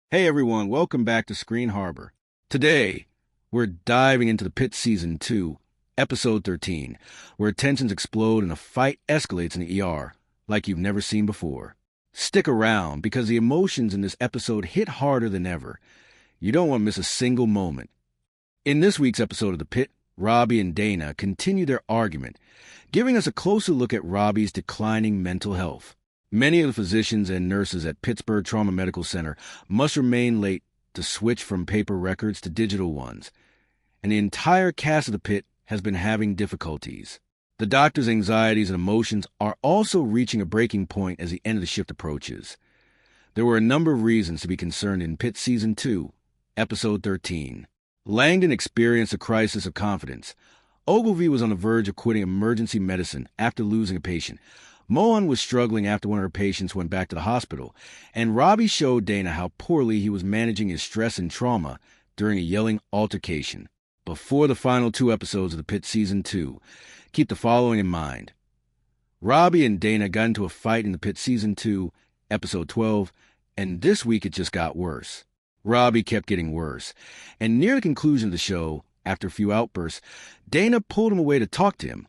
Hey everyone, welcome back to Screen Harbor. Today, we're diving into the Pitt Season 2, Episode 13, where tensions explode and a fight escalates in the ER like you've never seen before. Stick around because the emotions in this episode hit harder than ever. You don't want to miss a single moment. In this week's episode of The Pitt, Robby and Dana continue their argument, giving us a closer look at Robby's declining mental health. Many of the physicians and nurses at Pittsburgh Trauma Medical Center must remain late to switch from paper records to digital ones, and the entire cast of the Pitt has been having difficulties. The doctor's anxieties and emotions are also reaching a breaking point as the end of the shift approaches. There were a number of reasons to be concerned in Pitt Season 2, Episode 13. Langdon experienced a crisis of confidence. Ogilvy was on the verge of quitting emergency medicine after losing a patient. Mohan was struggling after one of her patients went back to the hospital, and Robby showed Dana how poorly he was managing his stress and trauma during a yelling altercation. Before the final 2 episodes of the Pitt Season 2, keep the following in mind. Robby and Dana got into a fight in the Pitt Season 2, Episode 12, and this week it just got worse. Robby kept getting worse, and near the conclusion of the show, after a few outbursts, Dana pulled him away to talk to him.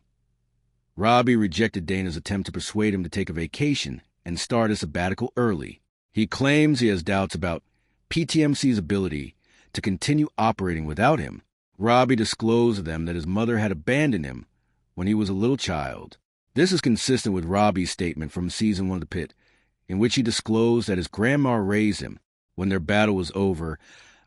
Robby rejected Dana's attempt to persuade him to take a vacation and start a sabbatical early. He claims he has doubts about PTMC's ability to continue operating without him. Robby disclosed to them that his mother had abandoned him when he was a little child. This is consistent with Robby's statement from Season 1 of The Pitt, in which he disclosed that his grandma raised him when their battle was over.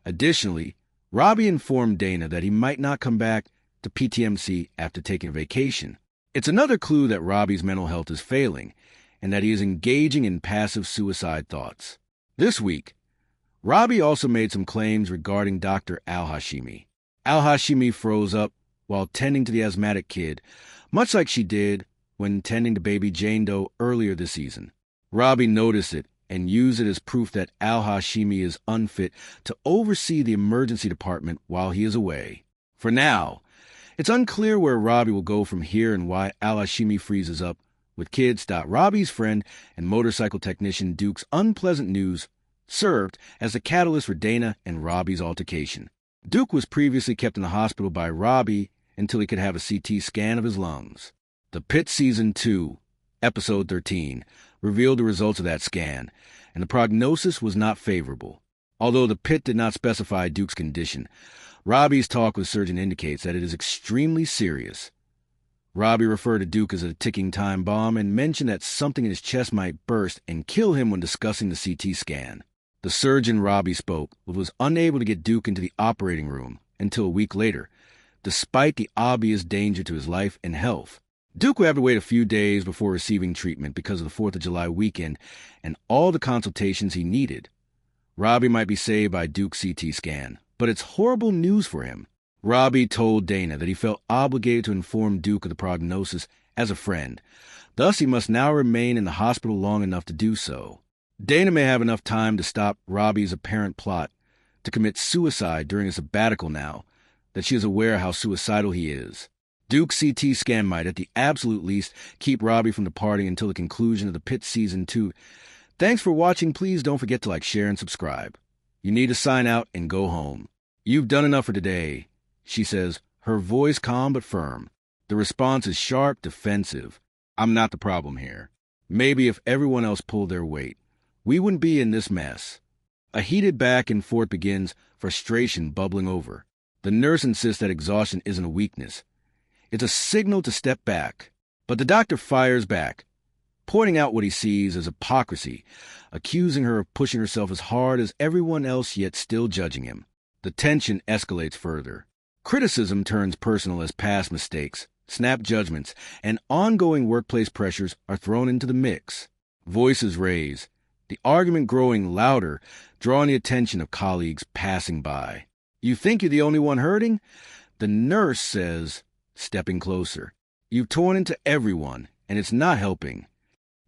Additionally, Robby informed Dana that he might not come back to PTMC after taking a vacation. It's another clue that Robby's mental health is failing and that he is engaging in passive suicide thoughts. This week, Robby also made some claims regarding Dr. Al-Hashimi. Al-Hashimi froze up while tending to the asthmatic kid, much like she did when tending to baby Jane Doe earlier this season. Robby noticed it and used it as proof that Al-Hashimi is unfit to oversee the emergency department while he is away. For now, it's unclear where Robby will go from here and why Al-Hashimi freezes up with kids. Robby's friend and motorcycle technician Duke's unpleasant news served as the catalyst for Dana and Robby's altercation. Duke was previously kept in the hospital by Robby until he could have a CT scan of his lungs. The Pitt Season 2, Episode 13, revealed the results of that scan, and the prognosis was not favorable. Although the Pitt did not specify Duke's condition, Robby's talk with the surgeon indicates that it is extremely serious. Robby referred to Duke as a ticking time bomb and mentioned that something in his chest might burst and kill him when discussing the CT scan. The surgeon Robby spoke with was unable to get Duke into the operating room until a week later, despite the obvious danger to his life and health. Duke would have to wait a few days before receiving treatment because of the 4th of July weekend and all the consultations he needed. Robby might be saved by Duke's CT scan, but it's horrible news for him. Robby told Dana that he felt obligated to inform Duke of the prognosis as a friend. Thus, he must now remain in the hospital long enough to do so. Dana may have enough time to stop Robby's apparent plot to commit suicide during a sabbatical now that she is aware how suicidal he is. Duke's CT scan might, at the absolute least, keep Robby from departing until the conclusion of the Pitt Season 2. Thanks for watching. Please don't forget to like, share, and subscribe. You need to sign out and go home. You've done enough for today, she says, her voice calm but firm. The response is sharp, defensive. I'm not the problem here. Maybe if everyone else pulled their weight, we wouldn't be in this mess. A heated back and forth begins, frustration bubbling over. The nurse insists that exhaustion isn't a weakness. It's a signal to step back. But the doctor fires back, pointing out what he sees as hypocrisy, accusing her of pushing herself as hard as everyone else yet still judging him. The tension escalates further. Criticism turns personal as past mistakes, snap judgments, and ongoing workplace pressures are thrown into the mix. Voices raise, the argument growing louder, drawing the attention of colleagues passing by. You think you're the only one hurting? The nurse says, stepping closer. You've torn into everyone, and it's not helping.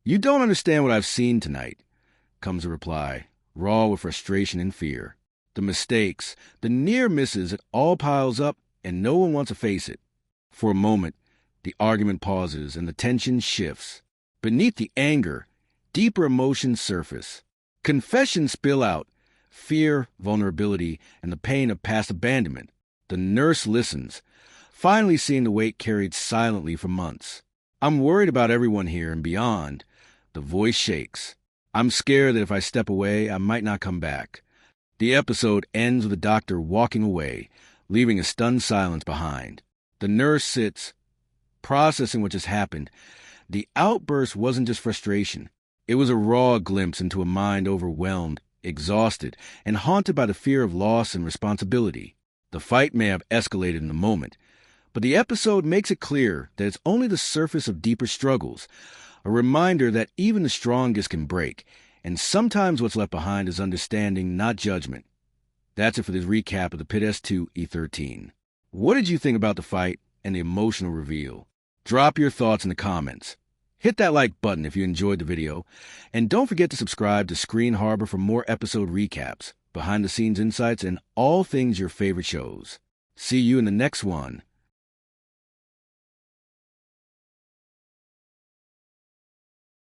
You don't understand what I've seen tonight, comes the reply, raw with frustration and fear. The mistakes, the near misses, it all piles up, and no one wants to face it. For a moment, the argument pauses and the tension shifts. Beneath the anger, deeper emotions surface. Confessions spill out, fear, vulnerability, and the pain of past abandonment. The nurse listens, finally seeing the weight carried silently for months. I'm worried about everyone here and beyond. The voice shakes. I'm scared that if I step away, I might not come back. The episode ends with the doctor walking away, leaving a stunned silence behind. The nurse sits, processing what just happened. The outburst wasn't just frustration. It was a raw glimpse into a mind overwhelmed, exhausted, and haunted by the fear of loss and responsibility. The fight may have escalated in the moment, but the episode makes it clear that it's only the surface of deeper struggles, a reminder that even the strongest can break, and sometimes what's left behind is understanding, not judgment. That's it for this recap of the Pitt S2 E13. What did you think about the fight and the emotional reveal? Drop your thoughts in the comments. Hit that like button if you enjoyed the video, and don't forget to subscribe to Screen Harbor for more episode recaps, behind-the-scenes insights, and all things your favorite shows. See you in the next one.